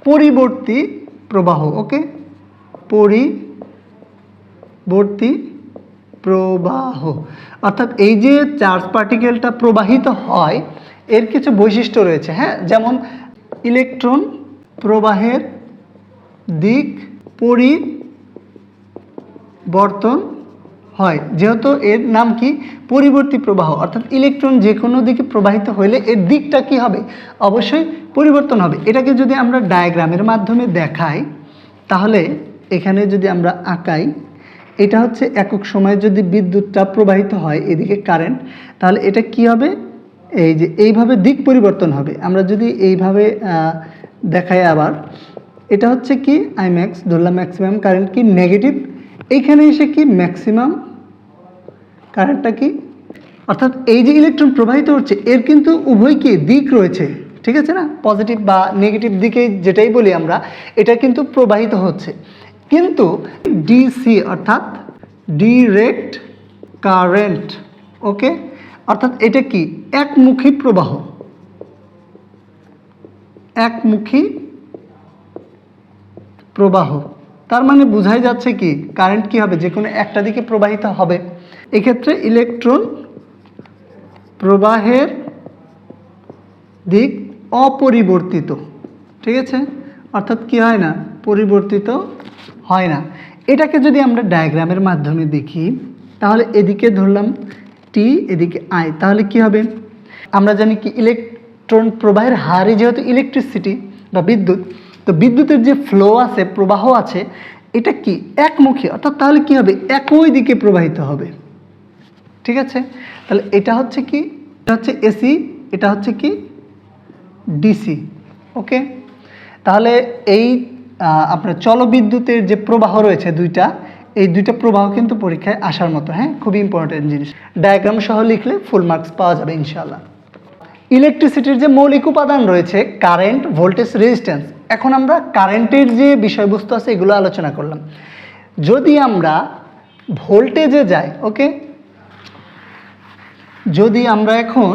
পরিবর্তী প্রবাহ। ওকে, পরিবর্তী প্রবাহ অর্থাৎ এই যে চার্জ পার্টিকেলটা প্রবাহিত হয় এর কিছু বৈশিষ্ট্য রয়েছে। হ্যাঁ, যেমন ইলেকট্রন প্রবাহের দিক পরিবর্তন হয়, যেহেতু এর নাম কি পরিবর্তী প্রবাহ, অর্থাৎ ইলেকট্রন যে কোনো দিকে প্রবাহিত হলে এর দিকটা কি হবে, অবশ্যই পরিবর্তন হবে। এটাকে যদি আমরা ডায়াগ্রামের মাধ্যমে দেখাই তাহলে এখানে যদি আমরা আঁকাই, এটা হচ্ছে একক সময়ে যদি বিদ্যুৎটা প্রবাহিত হয় এদিকে কারেন্ট, তাহলে এটা কি হবে, এই যে এইভাবে দিক পরিবর্তন হবে। আমরা যদি এইভাবে দেখাই, আবার এটা হচ্ছে কি আইম্যাক্স, ধরলাম ম্যাক্সিমাম কারেন্ট কি নেগেটিভ, এইখানে এসে কি ম্যাক্সিমাম কারেন্টটা কি, অর্থাৎ এই যে ইলেকট্রন প্রবাহিত হচ্ছে এর কিন্তু উভয় কি দিক রয়েছে, ঠিক আছে না, পজিটিভ বা নেগেটিভ দিকে যেটাই বলি আমরা, এটা কিন্তু প্রবাহিত হচ্ছে। কিন্তু ডিসি অর্থাৎ ডিরেক্ট কারেন্ট, ওকে, অর্থাৎ এটা কি একমুখী প্রবাহ, একমুখী প্রবাহ। তার মানে বোঝাই যাচ্ছে কি কারেন্ট কি হবে, যে কোনো একটা দিকে প্রবাহিত হবে। এক্ষেত্রে ইলেকট্রন প্রবাহের দিক অপরিবর্তিত, ঠিক আছে, অর্থাৎ কি হয় না, পরিবর্তিত হয় না। এটাকে যদি আমরা ডায়াগ্রামের মাধ্যমে দেখি তাহলে এদিকে ধরলাম টি, এদিকে আই, তাহলে কি হবে, আমরা জানি কি ইলেকট্রন প্রবাহের হারই যেহেতু ইলেকট্রিসিটি বা বিদ্যুৎ, তো বিদ্যুতের যে ফ্লো আছে, প্রবাহ আছে, এটা কি একমুখী, অর্থাৎ তাহলে কি হবে, একই দিকে প্রবাহিত হবে, ঠিক আছে। তাহলে এটা হচ্ছে কি, এটা হচ্ছে এসি, এটা হচ্ছে কি ডিসি, ওকে। তাহলে এই আপনার চলবিদ্যুতের যে প্রবাহ রয়েছে দুইটা, এই দুইটা প্রবাহ কিন্তু পরীক্ষায় আসার মতো, হ্যাঁ, খুবই ইম্পর্টেন্ট জিনিস। ডায়াগ্রাম সহ লিখলে ফুল মার্কস পাওয়া যাবে ইনশাআল্লাহ। ইলেকট্রিসিটির যে মৌলিক উপাদান রয়েছে কারেন্ট, ভোল্টেজ, রেজিস্ট্যান্স। এখন আমরা কারেন্টের যে বিষয়বস্তু আছে এগুলো আলোচনা করলাম। যদি আমরা ভোল্টেজে যাই, ওকে, যদি আমরা এখন